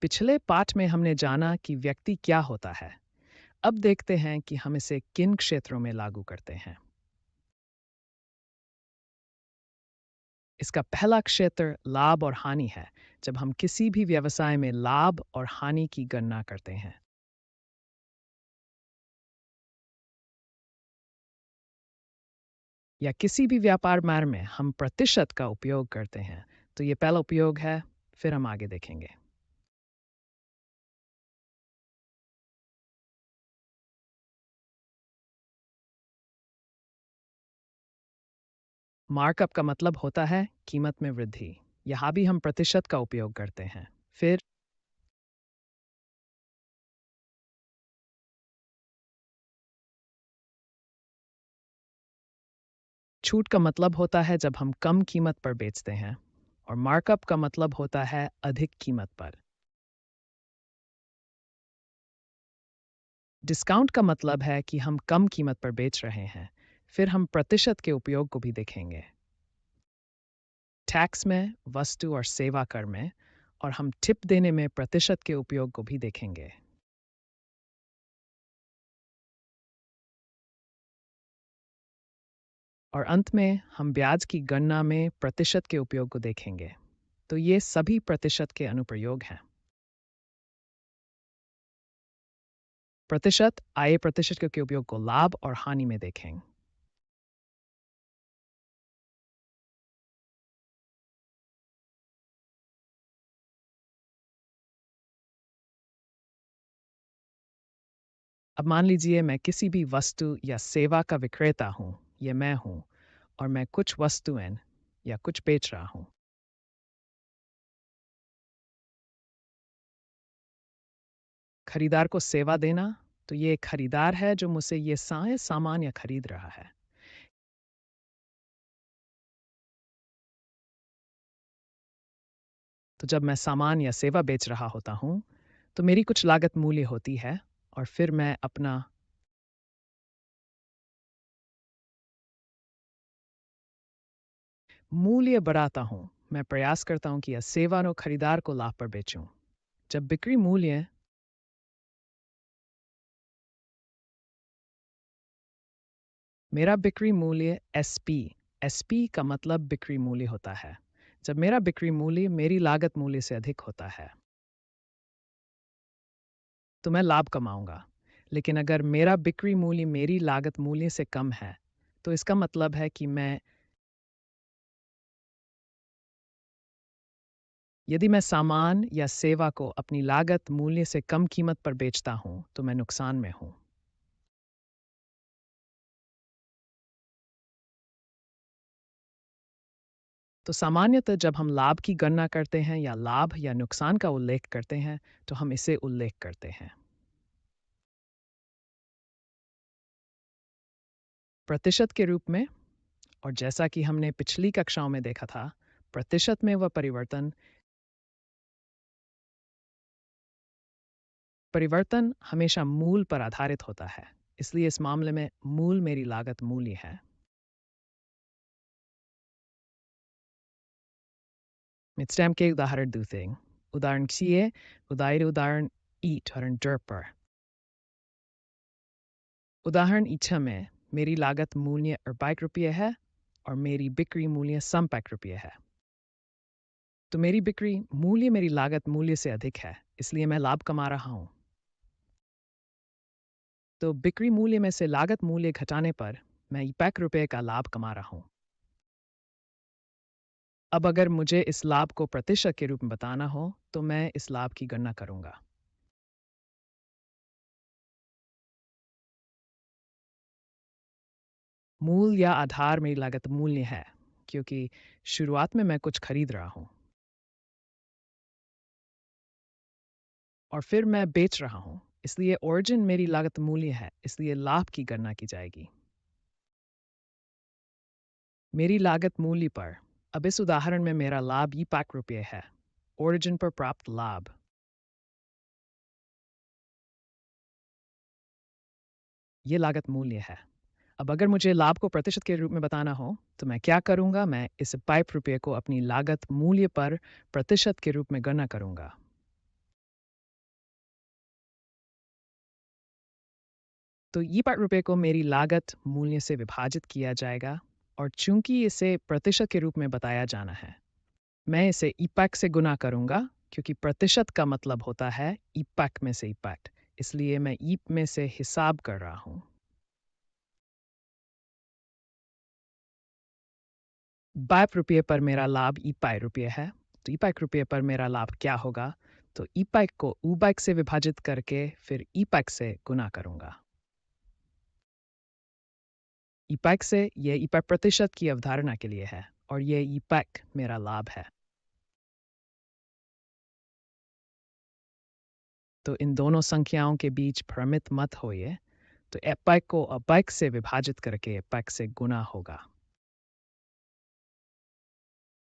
पिछले पाठ में हमने जाना कि व्यक्ति क्या होता है। अब देखते हैं कि हम इसे किन क्षेत्रों में लागू करते हैं। इसका पहला क्षेत्र लाभ और हानि है, जब हम किसी भी व्यवसाय में लाभ और हानि की गणना करते हैं। या किसी भी व्यापार मार्ग में हम प्रतिशत का उपयोग करते हैं। तो ये पहला उपयोग है, फिर हम आगे देखेंगे। मार्कअप का मतलब होता है कीमत में वृद्धि। यहाँ भी हम प्रतिशत का उपयोग करते हैं। फिर छूट का मतलब होता है जब हम कम कीमत पर बेचते हैं, और मार्कअप का मतलब होता है अधिक कीमत पर। डिस्काउंट का मतलब है कि हम कम कीमत पर बेच रहे हैं। फिर हम प्रतिशत के उपयोग को भी देखेंगे। टैक्स में, वस्तु और सेवा कर में, और हम टिप देने में प्रतिशत के उपयोग को भी देखेंगे। और अंत में हम ब्याज की गणना में प्रतिशत के उपयोग को देखेंगे। तो ये सभी प्रतिशत के अनुप्रयोग हैं। प्रतिशत आय प्रतिशत के उपयोग को लाभ और हानि में देखें। अब मान लीजिए मैं किसी भी वस्तु या सेवा का विक्रेता हूँ। ये मैं हूँ, और मैं कुछ वस्तुएं या कुछ बेच रहा हूँ। खरीदार को सेवा देना, तो ये एक खरीदार है जो मुझसे ये सामान या खरीद रहा है। तो जब मैं सामान या सेवा बेच रहा होता हूँ, तो मेरी कुछ लागत मूल्य होती है, और फिर मैं अपना मूल्य बढ़ाता हूँ। मैं प्रयास करता हूँ कि यह सेवा नो खरीदार को लाभ पर बेचूं। जब बिक्री मूल्य मेरा बिक्री मूल्य एसपी का मतलब बिक्री मूल्य होता है। जब मेरा बिक्री मूल्य मेरी लागत मूल्य से अधिक होता है, तो मैं लाभ कमाऊंगा। लेकिन अगर मेरा बिक्री मूल्य मेरी लागत मूल्य से कम है, तो इसका मतलब है कि यदि मैं सामान या सेवा को अपनी लागत मूल्य से कम कीमत पर बेचता हूं, तो मैं नुकसान में हूं। तो सामान्यतः जब हम लाभ की गणना करते हैं या लाभ या नुकसान का उल्लेख करते हैं, तो हम इसे उल्लेख करते हैं। प्रतिशत के रूप में, और जैसा कि हमने पिछली कक्षाओं में देखा था, प्रतिशत में वह परिवर्तन हमेशा मूल पर आधारित होता है। इसलिए इस मामले में मूल मेरी लागत मूल्य है। Mit stem के उदाहरण देते हैं। उदाहरण चाहिए, उदाहरण ईट और डर पर। उदाहरण इच्छा में मेरी लागत मूल्य 28 रुपये है, और मेरी बिक्री मूल्य 105 रुपये है। तो मेरी बिक्री मूल्य मेरी लागत मूल्य से अधिक है, इसलिए मैं लाभ कमा रहा हूँ। तो बिक्री मूल्य में से लागत मूल्य घटाने पर मैं 28 रुपये का लाभ कमा रहा हूँ। अब अगर मुझे इस लाभ को प्रतिशत के रूप में बताना हो, तो मैं इस लाभ की गणना करूंगा। मूल या आधार मेरी लागत मूल्य है, क्योंकि शुरुआत में मैं कुछ खरीद रहा हूँ और फिर मैं बेच रहा हूँ। इसलिए ओरिजिन मेरी लागत मूल्य है, इसलिए लाभ की गणना की जाएगी मेरी लागत मूल्य पर। अब इस उदाहरण में मेरा लाभ ये 5 रुपये है। ओरिजिन पर प्राप्त लाभ ये लागत मूल्य है। अब अगर मुझे लाभ को प्रतिशत के रूप में बताना हो, तो मैं क्या करूंगा? मैं इस 5 रुपये को अपनी लागत मूल्य पर प्रतिशत के रूप में गणना करूंगा। तो ई पैक रुपये को मेरी लागत मूल्य से विभाजित किया जाएगा और चूंकि इसे प्रतिशत के रूप में बताया जाना है, मैं इसे ई पैक से गुना करूंगा क्योंकि प्रतिशत का मतलब होता है ई पैक में से ई पैक। इसलिए मैं ई में से हिसाब कर रहा हूं। 22 रुपये पर मेरा लाभ ई पैक रुपये है। तो ई पैक रुपये पर मेरा लाभ क्या होगा? तो ई पैक को ऊ पैक से विभाजित करके फिर ई पैक से गुना करूंगा। ई पैक से यह ई पैक प्रतिशत की अवधारणा के लिए है और यह ई पैक मेरा लाभ है। तो इन दोनों संख्याओं के बीच भ्रमित मत होइए। तो ए पैक को अ पैक से विभाजित करके ए पैक से गुना होगा।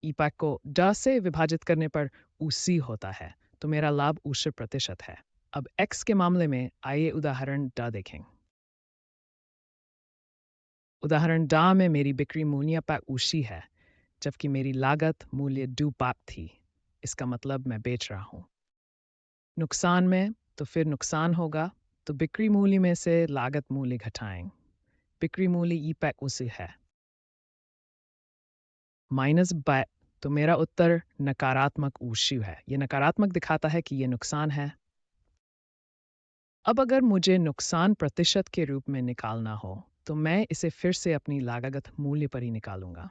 ई पैक को ड से विभाजित करने पर उसी होता है, तो मेरा लाभ उसी प्रतिशत है। अब x के मामले में आइए उदाहरण ड देखें। उदाहरण ड में मेरी बिक्री मूल्य पैक उसी है, जबकि मेरी लागत मूल्य डू पैक थी। इसका मतलब मैं बेच रहा हूँ। नुकसान में तो फिर नुकसान होगा, तो बिक्री मूल्य में से लागत मूल्य घटाएं। बिक्री मूल्य ई पैक उसी है माइनस बाय। तो मेरा उत्तर नकारात्मक ऊष्यू है। यह नकारात्मक दिखाता है कि यह नुकसान है। अब अगर मुझे नुकसान प्रतिशत के रूप में निकालना हो, तो मैं इसे फिर से अपनी लागत मूल्य पर ही निकालूंगा।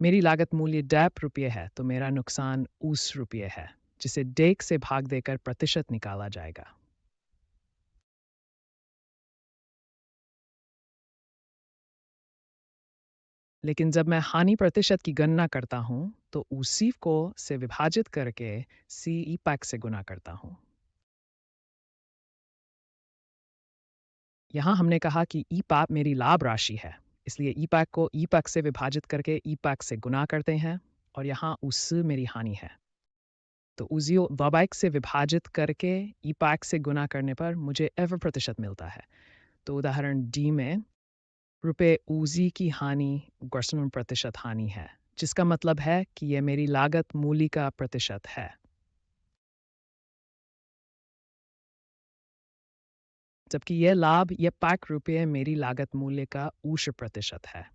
मेरी लागत मूल्य डैप रुपये है, तो मेरा नुकसान उस रुपये है, जिसे डेक से भाग देकर प्रतिशत निकाला जाएगा। लेकिन जब मैं हानि प्रतिशत की गणना करता हूं, तो उसी को से विभाजित करके सी ई पैक से गुना करता हूं। यहाँ हमने कहा कि ई पैक मेरी लाभ राशि है, इसलिए ई पैक को ई पैक से विभाजित करके ई पैक से गुना करते हैं और यहाँ उस मेरी हानि है। तो उजियो वबाइक से विभाजित करके ई पैक से गुना करने पर मुझे एवर प्रतिशत मिलता है। तो उदाहरण डी में रुपए ऊजी की हानि ग्रसन प्रतिशत हानि है, जिसका मतलब है कि यह मेरी लागत मूल्य का प्रतिशत है। जबकि यह लाभ यह पैक रुपये मेरी लागत मूल्य का उष प्रतिशत है।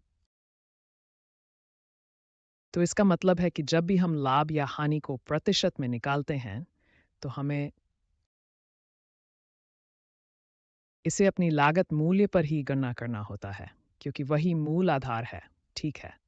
तो इसका मतलब है कि जब भी हम लाभ या हानि को प्रतिशत में निकालते हैं, तो हमें इसे अपनी लागत मूल्य पर ही गणना करना होता है, क्योंकि वही मूल आधार है। ठीक है।